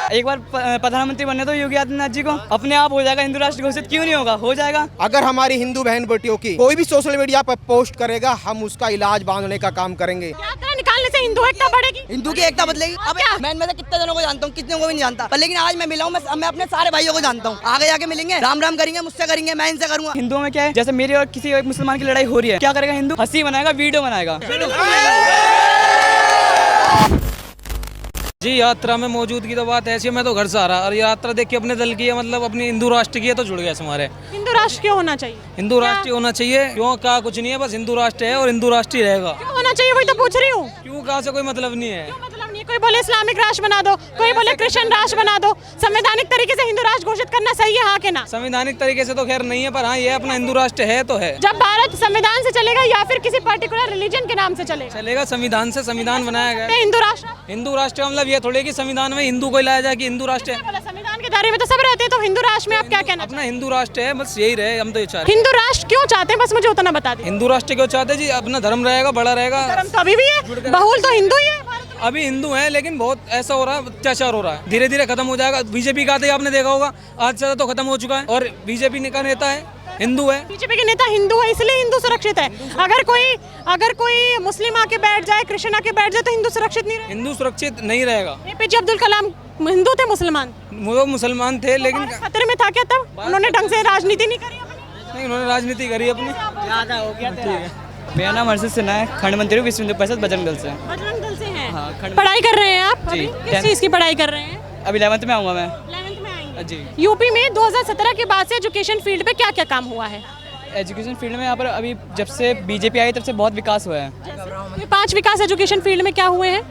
एक बार प्रधानमंत्री बनने तो योगी आदित्यनाथ जी को, अपने आप हो जाएगा हिंदू राष्ट्र घोषित। क्यों नहीं होगा, हो जाएगा। अगर हमारी हिंदू बहन बेटियों की कोई भी सोशल मीडिया पर पोस्ट करेगा, हम उसका इलाज बांधने का काम करेंगे। निकालने से हिंदू एकता बढ़ेगी, हिंदू की एकता बदलेगी। अब मैं इनमें से कितने जनों को जानता हूँ, कितने को भी नहीं जानता, पर लेकिन आज मैं मिला हूँ, मैं अपने सारे भाइयों को जानता हूँ। आगे जाके मिलेंगे, राम राम करेंगे, मुझसे करेंगे, मैं इनसे करूंगा। हिंदुओं में क्या है, जैसे मेरी और किसी एक मुसलमान की लड़ाई हो रही है, क्या करेगा हिंदू, हंसी बनाएगा, वीडियो बनाएगा। जी यात्रा में मौजूदगी तो बात ऐसी है, मैं तो घर से आ रहा और यात्रा देख के अपने दल की है, मतलब अपनी हिंदू राष्ट्र की है तो जुड़ गया हमारे। हिंदू राष्ट्र क्यों होना चाहिए? हिंदू राष्ट्र होना चाहिए, क्यों कहा कुछ नहीं है, बस हिंदू राष्ट्र है और हिंदू राष्ट्र ही रहेगा। क्यों होना चाहिए वही तो पूछ रही हूँ। क्यों कहा से कोई मतलब नहीं है। क्यों मतलब नहीं है? कोई बोले इस्लामिक राष्ट्र बना दो, कोई बोले क्रिश्चियन राष्ट्र बना दो। संवैधानिक तरीके से हिंदू राष्ट्र घोषित करना सही है, हाँ के ना? संवैधानिक तरीके से तो खैर नहीं है, पर हाँ ये अपना हिंदू राष्ट्र है तो है। जब भारत संविधान से चलेगा या फिर किसी पर्टिकुलर रिलीजन के नाम से चलेगा? संविधान से, संविधान बनाया गया। हिंदू राष्ट्र, हिंदू राष्ट्र का मतलब ये थोड़े कि संविधान में हिंदू को लाया जाए कि हिंदू राष्ट्र है। संविधान के दायरे में तो सब रहते हैं, तो हिंदू राष्ट्र में आप क्या कहना? अपना हिंदू राष्ट्र है, बस यही रहे, हम तो ये चाह रहे हैं। हिंदू राष्ट्र क्यों चाहते हैं, बस मुझे उतना बता दें। हिंदू राष्ट्र क्यों चाहते हैं जी, अपना धर्म रहेगा, बड़ा रहेगा। धर्म तो अभी भी है, बहुल तो हिंदू ही है। अभी हिंदू है, लेकिन बहुत ऐसा हो रहा है, अत्याचार हो रहा है, धीरे धीरे खत्म हो जाएगा। बीजेपी का आते आपने देखा होगा, आज से तो खत्म हो चुका है, और बीजेपी का नेता है हिंदू है। बीजेपी के नेता हिंदू है, इसलिए हिंदू सुरक्षित है। अगर कोई मुस्लिम आके बैठ जाए, क्रिश्चियन आके बैठ जाए, तो हिंदू सुरक्षित नहीं रहेगा। हिंदू सुरक्षित नहीं रहेगा। एपीजे अब्दुल कलाम हिंदू थे, मुसलमान? वो मुसलमान थे, लेकिन खतरे में था क्या तब? उन्होंने ढंग से राजनीति नहीं करी अपनी? नहीं, उन्होंने राजनीति करी अपनी। ज्यादा हो गया। ठीक है, मेरा नाम अर्षद सिन्हा है, खंड मंत्री विश्व हिंदू परिषद बजरंग दल से। बजरंग दल से हैं? हाँ, पढ़ाई कर रहे हैं आप अभी? जी। किस चीज़ की पढ़ाई कर रहे हैं? अभी 11th में आऊँगा मैं। 11th में आएंगे जी। यूपी में 2017 के बाद से एजुकेशन फील्ड पे क्या क्या काम हुआ है? एजुकेशन फील्ड में यहाँ पर अभी जब से बीजेपी आई तब से बहुत विकास हुआ है। ये 5 विकास एजुकेशन फील्ड में क्या हुए हैं?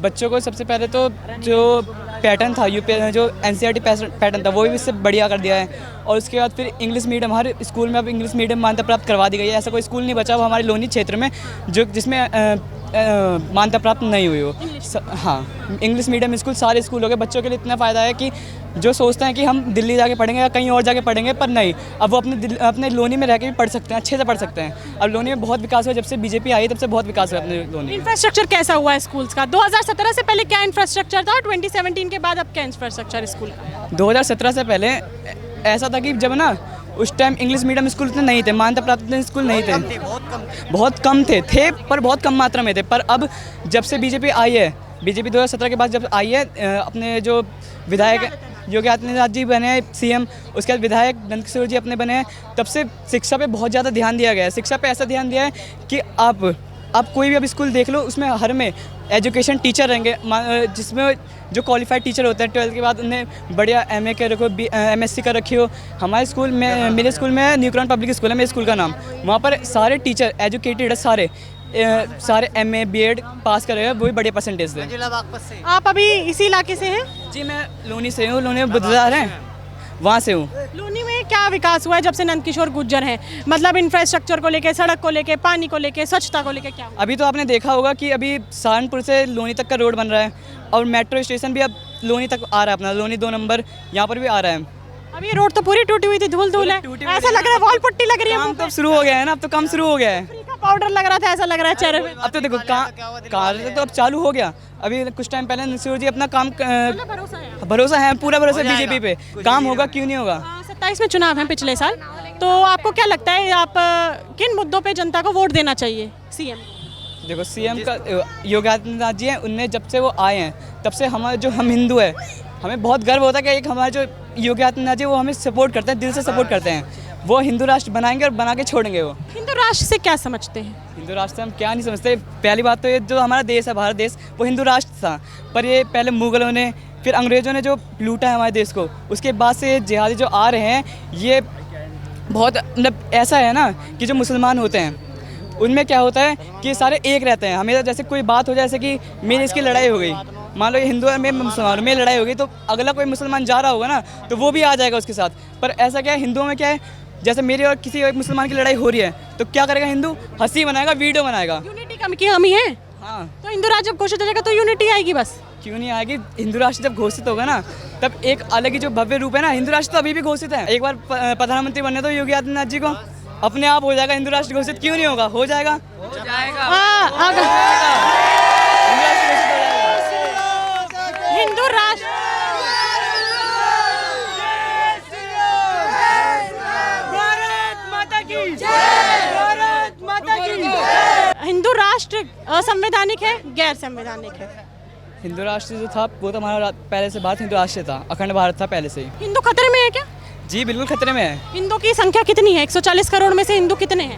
बच्चों को सबसे पहले तो जो पैटर्न था यूपी, जो एनसीईआरटी पैटर्न था, वो भी इससे बढ़िया कर दिया है। और उसके बाद फिर इंग्लिश मीडियम, हर स्कूल में अब इंग्लिश मीडियम मान्यता प्राप्त करवा दी गई है। ऐसा कोई स्कूल नहीं बचा वो हमारे लोनी क्षेत्र में जिसमें मान्यता प्राप्त नहीं हुई हो। हाँ, इंग्लिश मीडियम स्कूल सारे स्कूल हो गए। बच्चों के लिए इतना फ़ायदा है कि जो सोचते हैं कि हम दिल्ली जाके पढ़ेंगे या कहीं और जाके पढ़ेंगे, पर नहीं, अब वो अपने लोनी में रह के भी पढ़ सकते हैं, अच्छे से पढ़ सकते हैं। अब लोनी में बहुत विकास हुआ, जब से बीजेपी आई तब से बहुत विकास हुआ अपने लोनी। इंफ्रास्ट्रक्चर कैसा हुआ है स्कूल्स का? 2017 से पहले क्या इंफ्रास्ट्रक्चर था और 2017 के बाद अब क्या इंफ्रास्ट्रक्चर स्कूल का? 2017 से पहले ऐसा था कि जब ना उस टाइम इंग्लिश मीडियम स्कूल इतने नहीं थे, मान्यता प्राप्त स्कूल नहीं थे, बहुत कम थे पर बहुत कम मात्रा में थे। पर अब जब से बीजेपी आई है, बीजेपी 2017 के बाद जब आई है, अपने जो विधायक योगी आदित्यनाथ जी बने हैं सीएम, उसके बाद विधायक नंदकिशोर जी अपने बने हैं, तब से शिक्षा पे बहुत ज़्यादा ध्यान दिया गया है। शिक्षा पे ऐसा ध्यान दिया है कि आप कोई भी अब स्कूल देख लो, उसमें हर में एजुकेशन टीचर रहेंगे, जिसमें जो क्वालिफाइड टीचर होते हैं 12th के बाद उन्हें बढ़िया MA कर रखो, MSc कर रखी हो। हमारे स्कूल में, मेरे स्कूल में न्यूक्रॉन पब्लिक स्कूल है मेरे स्कूल का नाम, वहाँ पर सारे टीचर एजुकेटेड है, सारे MA BEd पास कर रहे हैं, वो भी बढ़िया परसेंटेज थे। आप अभी इसी इलाके से हैं? जी, मैं लोनी से हूँ, लोनी में बुद्धदार हैं, वहाँ से हूँ। लोनी में क्या विकास हुआ है जब से नंदकिशोर गुर्जर हैं? मतलब इंफ्रास्ट्रक्चर को लेके, सड़क को लेके, पानी को लेके, स्वच्छता को लेके क्या हुआ? अभी तो आपने देखा होगा कि अभी सहारनपुर से लोनी तक का रोड बन रहा है, और मेट्रो स्टेशन भी अब लोनी तक आ रहा है, अपना लोनी 2 नंबर यहाँ पर भी आ रहा है। अब ये रोड तो पूरी टूटी हुई थी, धूल है, ऐसा लग रहा है वॉल पुट्टी लग रही है। काम तो शुरू हो गया है ना, अब तो काम शुरू हो गया है। पाउडर लग रहा था, ऐसा लग रहा है चेहरे पे। अब तो देखो कार्य तो अब चालू हो गया। अभी कुछ टाइम पहले नंदकिशोर जी अपना काम भरोसा है, पूरा भरोसा बीजेपी पे, काम होगा, क्यों नहीं होगा। 27 में चुनाव है पिछले साल, तो आपको क्या लगता है आप किन मुद्दों पे जनता को वोट देना चाहिए सीएम? देखो, सीएम का योगी आदित्यनाथ जी हैं, उनने जब से वो आए हैं तब से हम हिंदू है, हमें बहुत गर्व होता है कि एक हमारे जो योगी आदित्यनाथ जी वो हमें सपोर्ट करते हैं, दिल से सपोर्ट करते हैं। वो हिंदू राष्ट्र बनाएंगे और बना के छोड़ेंगे। वो हिंदू राष्ट्र से क्या समझते हैं? हिंदू राष्ट्र से हम क्या नहीं समझते। पहली बात तो ये जो हमारा देश है, भारत देश, वो हिंदू राष्ट्र था, पर ये पहले मुगलों ने, फिर अंग्रेज़ों ने जो लूटा है हमारे देश को, उसके बाद से जिहादी जो आ रहे हैं, ये बहुत मतलब ऐसा है ना कि जो मुसलमान होते हैं उनमें क्या होता है कि सारे एक रहते हैं। हमें जैसे कोई बात हो जाए, जैसे कि मेरी इसकी लड़ाई हो गई, मान लो ये हिंदू है, मैं मुसलमान, में लड़ाई हो गई, तो अगला कोई मुसलमान जा रहा होगा ना, तो वो भी आ जाएगा उसके साथ। पर ऐसा क्या है, हिंदुओं में क्या है, जैसे मेरी और किसी एक मुसलमान की लड़ाई हो रही है, तो क्या करेगा हिंदू, हंसी बनाएगा, वीडियो बनाएगा। यूनिटी की कमी है। हाँ, तो हिंदू राष्ट्र जब घोषित हो जाएगा तो यूनिटी आएगी बस। क्यों नहीं आएगी? हिंदू राष्ट्र जब घोषित होगा ना, तब एक अलग ही जो भव्य रूप है ना, हिंदू राष्ट्र तो अभी भी घोषित है। एक बार प्रधानमंत्री बनने तो योगी आदित्यनाथ जी को, अपने आप हो जाएगा हिंदू राष्ट्र घोषित। क्यों नहीं होगा, हो जाएगा। हिंदू राष्ट्र संवैधानिक है, गैर संवैधानिक है। हिंदू राष्ट्र जो था वो तो हमारा पहले से बात हिंदू राष्ट्र था, अखंड भारत था पहले से ही। हिंदू खतरे में है क्या? जी बिल्कुल खतरे में है। हिंदू की संख्या कितनी है? 140 करोड़ में से हिंदू कितने हैं?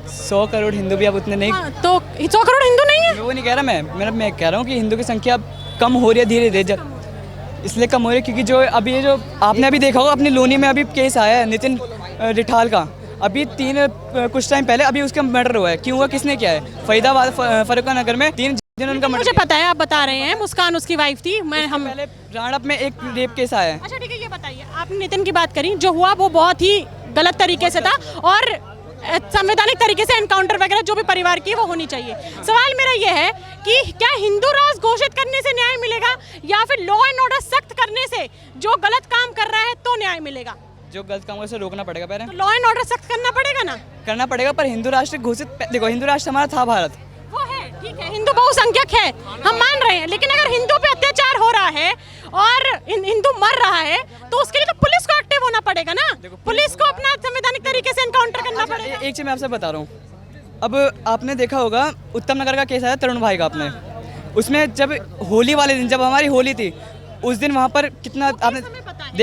100 करोड़ हिंदू भी अब उतने नहीं। हाँ, तो 100 करोड़ हिंदू नहीं है? वो नहीं कह रहा मैं कह रहा हूँ कि हिंदू की संख्या अब कम हो रही है धीरे धीरे, इसलिए कम हो रही है क्योंकि जो अभी ये जो आपने अभी देखा होगा अपनी लोनी में अभी केस आया है नितिन रिठाल का, अभी कुछ टाइम पहले अभी उसका मर्डर हुआ है। क्यों हुआ, किसने किया है? फरीदाबाद फरुखा नगर में 3 दिन उनका मुझे पता है, आप बता रहे हैं मुस्कान उसकी वाइफ थी। हम पहले राणप में एक रेप केस आया है। अच्छा ठीक है, ये बताइए, आपने नितिन की बात करी, जो हुआ वो बहुत ही गलत तरीके से था और संवैधानिक तरीके से एनकाउंटर वगैरह जो भी परिवार की वो होनी चाहिए। सवाल मेरा ये है कि क्या हिंदू राष्ट्र घोषित करने से न्याय मिलेगा या फिर लॉ एंड ऑर्डर सख्त करने से जो गलत काम कर रहा है तो न्याय मिलेगा? जो गलत काम है उसे रोकना पड़ेगा पहले। तो लॉ एंड ऑर्डर सख्त करना पड़ेगा ना? करना पड़ेगा, पर हिंदू राष्ट्र घोषित, देखो हिंदू राष्ट्र हमारा था भारत, वो है ठीक है, हिंदू बहुसंख्यक है, हम मान रहे हैं, लेकिन अगर हिंदू पे अत्याचार हो रहा है और हिंदू मर रहा है तो उसके लिए तो पुलिस को एक्टिव होना पड़ेगा ना, पुलिस को अपना संवैधानिक तरीके से एनकाउंटर करना पड़ेगा। एक चीज मैं आपसे बता रहा हूँ, अब आपने देखा होगा उत्तम नगर का केस आया तरुण भाई का, आपने उसमें जब होली वाले दिन, जब हमारी होली थी उस दिन वहाँ पर कितना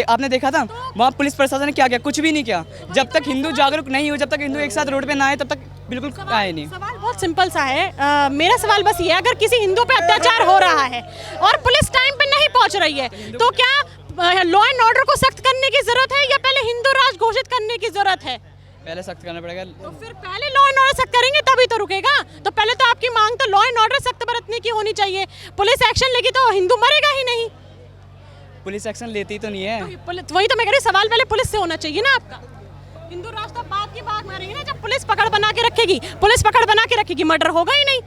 आपने देखा था वहाँ पुलिस प्रशासन ने क्या किया? कुछ भी नहीं किया। जब तक हिंदू जागरूक नहीं हो, जब तक हिंदू एक साथ रोड पे ना आए, तब तक बिल्कुल आए नहीं। सवाल बहुत सिंपल सा है, मेरा सवाल बस ये है, अगर किसी हिंदू पे अत्याचार हो रहा है और पुलिस टाइम पे नहीं पहुंच रही है तो क्या लॉ एंड ऑर्डर को सख्त करने की जरूरत है या पहले हिंदू राष्ट्र घोषित करने की जरूरत है? पहले सख्त करना पड़ेगा। तो फिर पहले लॉ एंड ऑर्डर सख्त करेंगे तभी तो रुकेगा। तो पहले तो आपकी मांग तो लॉ एंड ऑर्डर सख्त बरतने की होनी चाहिए, पुलिस एक्शन लेगी तो हिंदू मरेगा ही नहीं। पुलिस एक्शन लेती तो नहीं है, वही तो मैं कह रही हूँ, सवाल पहले पुलिस से होना चाहिए ना आपका। हिंदू राष्ट्र बात की बात मारेगी ना, जब पुलिस पकड़ बना के रखेगी, पुलिस पकड़ बना के रखेगी, मर्डर होगा ही नहीं,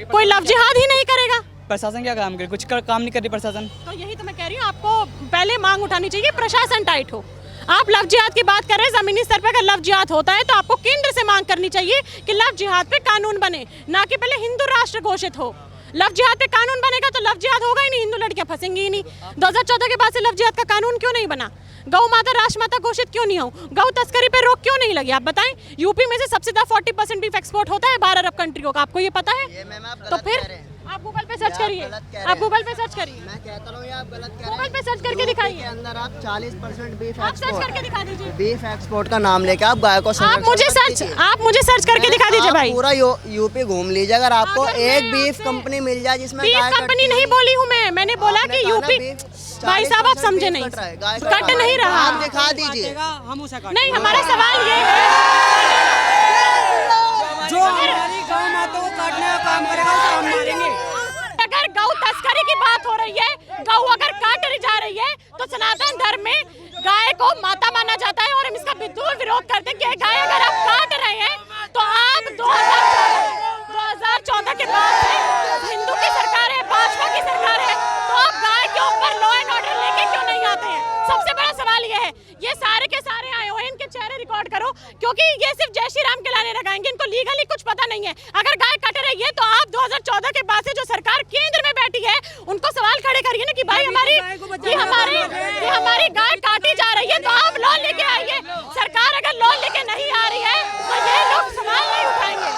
कोई लव जिहाद ही नहीं करेगा। प्रशासन क्या काम करे? कुछ काम नहीं कर रही प्रशासन। तो यही तो मैं कह रही हूँ, आपको पहले मांग उठानी चाहिए, प्रशासन टाइट हो। आप लव जिहाद की बात कर रहे हैं, जमीनी स्तर पे अगर लव जिहाद होता है तो आपको केंद्र से मांग करनी चाहिए कि लव जिहाद पे कानून बने, ना कि पहले हिंदू राष्ट्र घोषित हो। लव जिहाद पे कानून बनेगा तो लव जिहाद होगा ही नहीं, हिंदू लड़कियां फंसेंगी ही नहीं। 2014 के बाद से लव जिहाद का कानून क्यों नहीं बना? गौ माता राष्ट्रमाता घोषित क्यों नहीं हो? गौ तस्करी पे रोक क्यों नहीं लगी? आप बताएं, यूपी में से सबसे ज्यादा 40% बीफ एक्सपोर्ट होता है 12 अरब कंट्रियों का, आपको ये पता है? तो फिर आप गूगल पे सर्च करिए, आप गूगल पे सर्च करिए, मैं कहता हूँ आप गलत कह रहे हैं। गूगल पे सर्च करके दिखाइए, के अंदर आप 40% बीफ आप सर्च करके दिखा दीजिए। बीफ एक्सपोर्ट का नाम लेके आप गाय को आप मुझे सर्च करके दिखा दीजिए भाई। पूरा यूपी घूम लीजिए, अगर आपको एक बीफ कंपनी मिल जाए जिसमें बीफ कंपनी नहीं बोली हूँ मैंने बोला कि यूपी। भाई साहब आप समझे नहीं, कट नहीं रहा, आप दिखा दीजिए। नहीं, हमारा सवाल ये है जो हमारी गौ माता को काटने का काम करेगा उसको हम मारेंगे। अगर गौ तस्करी की बात हो रही है, गौ अगर काट जा रही है तो सनातन धर्म में गाय को माता माना जाता है और हम इसका बिल्कुल विरोध करते हैं कि गाय अगर आप काट रहे हैं तो आप 2014 के बाद से हिंदू की सरकार है, भाजपा की सरकार है, तो आप गाय के ऊपर लॉ एंड ऑर्डर लेके क्यों नहीं आते हैं? सबसे बड़ा सवाल ये है। ये सारे के सारे आए हुए हैं, इनके चेहरे रिकॉर्ड करो, क्योंकि ये सिर्फ जय श्री राम के लाने लगाएंगे, इनको लीगली कुछ पता नहीं है। अगर गाय कट रही है तो आप 2014 के बाद से जो सरकार केंद्र में बैठी है उनको सवाल खड़े करिए ना कि भाई हमारी गाय काटी जा रही है तो आप लॉ लेके आइए। सरकार अगर लॉ लेके नहीं आ रही है तो ये लोग सवाल नहीं उठाएंगे।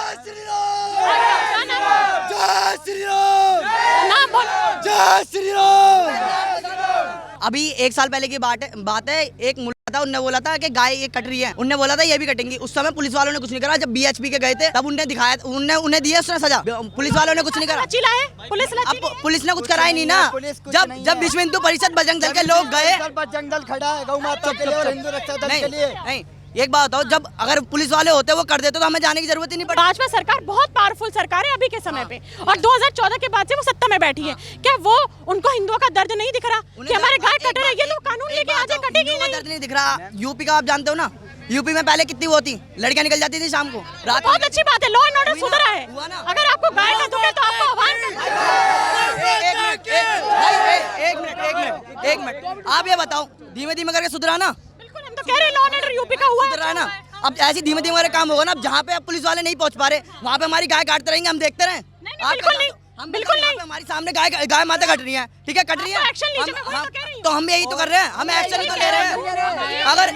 अभी 1 साल पहले की बात है, एक मुल्ला था, उनने बोला था कि गाय ये कट रही है, उनने बोला था ये भी कटेंगी। उस समय पुलिस वालों ने कुछ नहीं करा। जब BHP के गए थे तब उन्हें दिखाया, उन्हें दिया उसने सजा, पुलिस वालों ने कुछ नहीं करा। अब पुलिस ने कुछ करा ही नहीं ना। जब विश्व हिंदू परिषद बजरंग दल के लोग गए, बजरंग दल खड़ा है गौ माता के लिए और हिंदू रक्षा दल के लिए। नहीं, एक बात बताओ, जब अगर पुलिस वाले होते वो कर देते तो हमें जाने की जरूरत ही नहीं पड़ती। भाजपा सरकार बहुत पावरफुल सरकार है अभी के समय पे, और 2014 के बाद से वो सत्ता में बैठी है। क्या वो उनको हिंदुओं का दर्द नहीं दिख रहा कि हमारे गाय कट रही है तो कानून लेके आ जाए, कटेगी नहीं? दर्द नहीं दिख रहा। यूपी का आप जानते हो ना, यूपी में पहले कितनी वो थी, लड़कियां निकल जाती थी शाम को, रात। बहुत अच्छी बात है, लॉ एंड ऑर्डर सुधरा है। अगर आपको गाय का दुख है तो आपको आह्वान एक मिनट, आप ये बताओ, धीमे धीमे करके सुधरा ना? बिल्कुल, हम तो कह रहे हैं लॉ एंड ऑर्डर यूपी का हुआ सुधरा है ना? अब ऐसे धीमे धीमे वाले काम होगा ना। अब जहाँ पे अब पुलिस वाले नहीं पहुँच पा रहे वहाँ पे हमारी गाय काटते रहेंगे, हम देखते रहे। बिल्कुल नहीं, बिल्कुल नहीं। हमारे सामने गाय माता कट रही है, ठीक है, कट रही है, एक्शन लीजिए, मैं वही तो कह रही हूँ। तो हम यही तो कर रहे हैं, हम एक्शन ही तो ले रहे हैं। अगर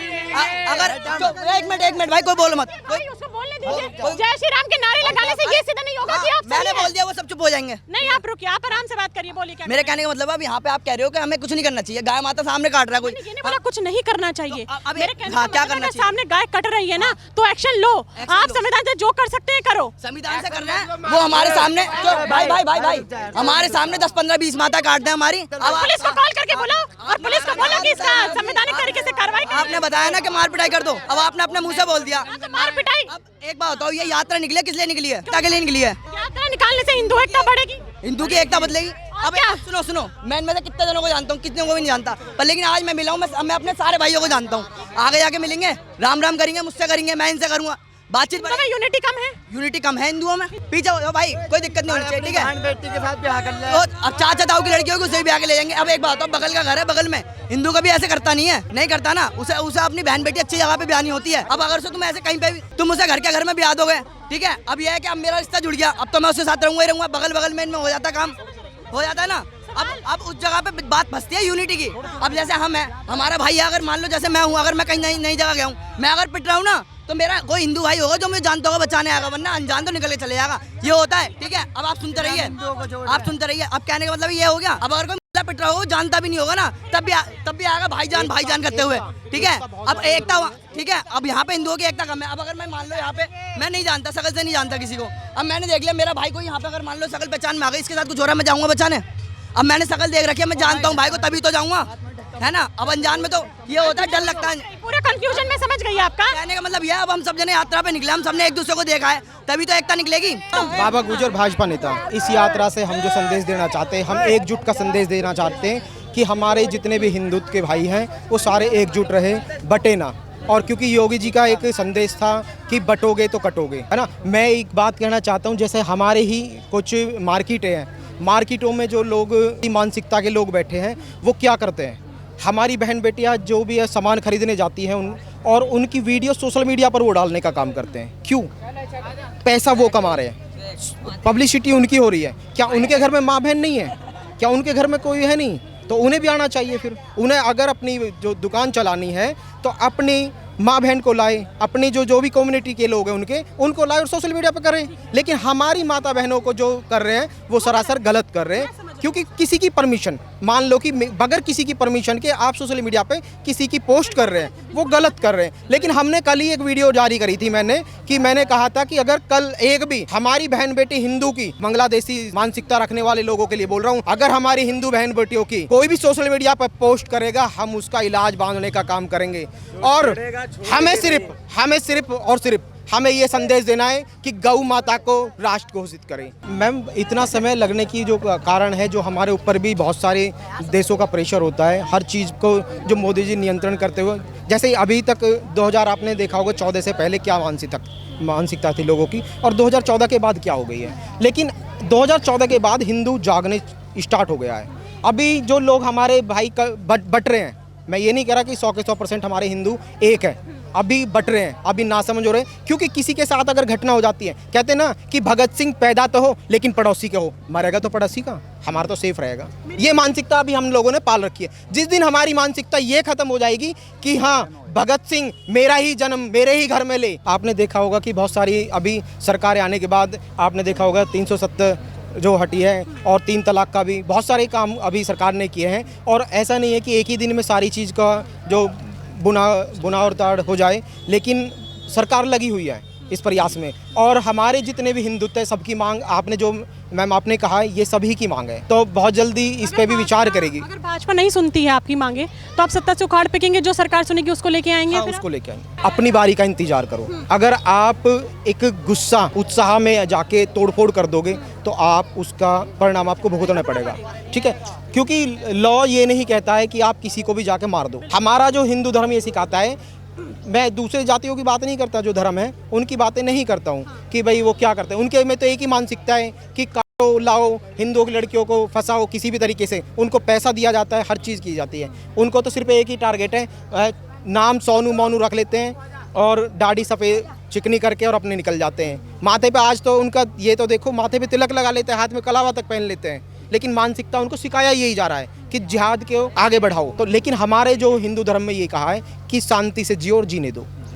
एक मिनट भाई, कोई बोलो मत, उसको बोलने दीजिए। जय श्री राम के नारे लगाने से ये सीधा नहीं होगा कि आप मैंने सही बोल हैं। दिया वो सब चुप हो जाएंगे। नहीं आप रुकिए, आप आराम से बात करिए, बोलिए क्या मेरे कहने का मतलब अब यहाँ पे आप कह रहे हो कि हमें कुछ नहीं करना चाहिए, गाय माता सामने काट रहा है कोई। ये नहीं बोला कुछ नहीं करना चाहिए। अब मेरे कहने हाँ, का क्या मतलब करना अगर चाहिए? सामने गाय कट रही है ना तो एक्शन लो। आप संविधान से जो कर सकते हैं करो। संविधान से करना है वो हमारे सामने भाई भाई भाई भाई हमारे सामने 10 15 20 माता काट दे हमारी। अब पुलिस को कॉल करके बोलो और पुलिस को बोलो कि इसका संवैधानिक तरीके से कार्रवाई करें। आपने बताया ना कि मार पिटाई कर दो, अब आपने अपने मुंह से बोल दिया। तो मार पिटाई। अब एक बात बताओ, ये यात्रा निकली है किस लिए निकली है, क्या के लिए निकली है? यात्रा निकालने से हिंदू एकता बढ़ेगी। हिंदू की एकता बदलेगी। अब क्या? सुनो सुनो, मैं इनमें से कितने जनों को जानता हूँ, कितने को भी नहीं जानता, पर लेकिन आज मैं मिला हूँ, मैं अपने सारे भाइयों को जानता हूँ। आगे जाके मिलेंगे, राम राम करेंगे, मुझसे करेंगे, मैं इनसे करूंगा, बातचीत तो में यूनिटी कम है। यूनिटी कम है हिंदुओं में। पीछे हो जाओ भाई, कोई दिक्कत नहीं होनी चाहिए, ठीक है? बहन बेटी के साथ ब्याह कर ले। तो अब चाचा ताऊ की लड़की होगी उसे भी ब्याह के ले जाएंगे। अब एक बात, बगल का घर है बगल में, हिंदू कभी ऐसे करता नहीं है, नहीं करता ना, उसे अपनी बहन बेटी अच्छी जगह पे ब्याह नहीं होती है। अब अगर से तुम ऐसे कहीं पे भी तुम उसे घर के घर में ब्याह दोगे, ठीक है? अब ये है कि अब मेरा रिश्ता जुड़ गया, अब तो मैं उसके साथ रहूंगा ही रहूंगा, बगल बगल में इनमें हो जाता काम, हो जाता है ना। अब उस जगह पे बात फंसती है यूनिटी की। अब जैसे हम हैं, हमारा भाई है, अगर मान लो जैसे मैं हूँ, अगर मैं कहीं नई जगह गया हूँ, मैं अगर पिट रहा हूँ ना, तो मेरा कोई हिंदू भाई होगा जो मुझे जानता होगा बचाने आएगा, वरना अनजान तो निकल के चले जाएगा। ये होता है, ठीक है? अब आप सुनते रहिए, आप सुनते रहिए। अब कहने का मतलब ये हो गया, अब अगर कोई मुल्ला पिट रहा हो, जानता भी नहीं होगा ना, तब भी आएगा भाईजान करते हुए, ठीक है? अब एकता, ठीक है? अब यहाँ पे हिंदुओं की एकता कम है। अब अगर मैं मान लो यहाँ पे मैं नहीं जानता, शकल से नहीं जानता किसी को, अब मैंने देख लिया मेरा भाई को यहाँ पे, अगर मान लो शकल पहचान में आ गई, इसके साथ कुछ हो रहा है, मैं जाऊँगा बचाने। अब मैंने शकल देख रखी है, मैं जानता हूँ भाई को, तभी तो जाऊँगा, है ना? अब अनजान में तो ये होता है, डर लगता है। पूरा कंफ्यूजन में समझ गई आपका कहने का मतलब ये है, अब हम सब जने यात्रा पे निकले, हम सबने एक दूसरे को देखा है, तभी तो एकता निकलेगी। बाबा गुजर भाजपा नेता, इस यात्रा से हम जो संदेश देना चाहते हैं, हम एकजुट का संदेश देना चाहते हैं कि हमारे जितने भी हिंदुत्व के भाई हैं वो सारे एकजुट रहे, बटे ना। और क्योंकि योगी जी का एक संदेश था कि बटोगे तो कटोगे, है ना। मैं एक बात कहना चाहता हूँ, जैसे हमारे ही कुछ मार्केटें हैं, मार्केटों में जो लोग मानसिकता के लोग बैठे हैं वो क्या करते हैं, हमारी बहन बेटियां जो भी है सामान खरीदने जाती हैं और उनकी वीडियो सोशल मीडिया पर वो डालने का काम करते हैं। क्यों? पैसा वो कमा रहे हैं, पब्लिसिटी उनकी हो रही है। क्या उनके घर में माँ बहन नहीं है? क्या उनके घर में कोई है नहीं? तो उन्हें भी आना चाहिए। फिर उन्हें अगर अपनी जो दुकान चलानी है तो अपनी माँ बहन को लाए, अपनी जो भी कम्युनिटी के लोग हैं उनको लाए और सोशल मीडिया पर करें। लेकिन हमारी माता बहनों को जो कर रहे हैं वो सरासर गलत कर रहे हैं, क्योंकि किसी की परमिशन, मान लो कि बगैर किसी की परमिशन के आप सोशल मीडिया पे किसी की पोस्ट कर रहे हैं, वो गलत कर रहे हैं। लेकिन हमने कल ही एक वीडियो जारी करी थी, मैंने कहा था कि अगर कल एक भी हमारी बहन बेटी हिंदू की, बांग्लादेशी मानसिकता रखने वाले लोगों के लिए बोल रहा हूँ, अगर हमारी हिंदू बहन बेटियों की कोई भी सोशल मीडिया पर पोस्ट करेगा, हम उसका इलाज बांधने का काम करेंगे। और हमें सिर्फ हमें ये संदेश देना है कि गौ माता को राष्ट्र घोषित करें। मैम, इतना समय लगने की जो कारण है, जो हमारे ऊपर भी बहुत सारे देशों का प्रेशर होता है, हर चीज़ को जो मोदी जी नियंत्रण करते हुए, जैसे अभी तक 2000 आपने देखा होगा 14 से पहले क्या मानसिकता थी लोगों की, और 2014 के बाद क्या हो गई है। लेकिन 2014 के बाद हिंदू जागने स्टार्ट हो गया है। अभी जो लोग हमारे भाई का बट रहे हैं, मैं ये नहीं कह रहा कि 100 के 100% हमारे हिंदू एक है, अभी बट रहे हैं, अभी नासमझ हो रहे हैं। क्योंकि किसी के साथ अगर घटना हो जाती है, कहते हैं ना कि भगत सिंह पैदा तो हो लेकिन पड़ोसी के हो, मरेगा तो पड़ोसी का, हमारा तो सेफ रहेगा। ये मानसिकता अभी हम लोगों ने पाल रखी है। जिस दिन हमारी मानसिकता ये खत्म हो जाएगी कि हाँ भगत सिंह मेरा ही जन्म मेरे ही घर में ले। आपने देखा होगा कि बहुत सारी अभी सरकारें आने के बाद आपने देखा होगा 370 जो हटी है, और 3 तलाक का भी बहुत सारे काम अभी सरकार ने किए हैं। और ऐसा नहीं है कि एक ही दिन में सारी चीज़ का जो बुना और ताड़ हो जाए, लेकिन सरकार लगी हुई है इस प्रयास में। और हमारे जितने भी हिंदुत्व है, सबकी मांग, आपने जो मैम आपने कहा है, ये सभी की मांग है, तो बहुत जल्दी इस पे भी विचार करेगी। अगर भाजपा नहीं सुनती है आपकी मांगे तो आप सत्ता से उखाड़ फेंकेंगे, जो सरकार सुनेगी उसको लेके आएंगे? हाँ, उसको लेके आएंगे। अपनी बारी का इंतजार करो। अगर आप एक गुस्सा उत्साह में जाके तोड़फोड़ कर दोगे तो आप उसका परिणाम आपको भुगतना पड़ेगा, ठीक है? क्योंकि लॉ ये नहीं कहता है कि आप किसी को भी जाके मार दो। हमारा जो हिंदू धर्म ये सिखाता है, मैं दूसरे जातियों की बात नहीं करता, जो धर्म है उनकी बातें नहीं करता हूँ कि भाई वो क्या करते हैं। उनके में तो एक ही मानसिकता है कि काटो लाओ, हिंदुओं की लड़कियों को फंसाओ किसी भी तरीके से, उनको पैसा दिया जाता है, हर चीज़ की जाती है। उनको तो सिर्फ एक ही टारगेट है, नाम सोनू मोनू रख लेते हैं और दाढ़ी सफ़ेद चिकनी करके और अपने निकल जाते हैं। माथे पे आज तो उनका ये तो देखो, माथे पे तिलक लगा लेते हैं, हाथ में कलावा तक पहन लेते हैं, लेकिन मानसिकता उनको सिखाया यही जा रहा है कि जिहाद के आगे बढ़ाओ। तो लेकिन हमारे जो हिंदू धर्म में ये कहा है कि शांति से जियो और जीने दो।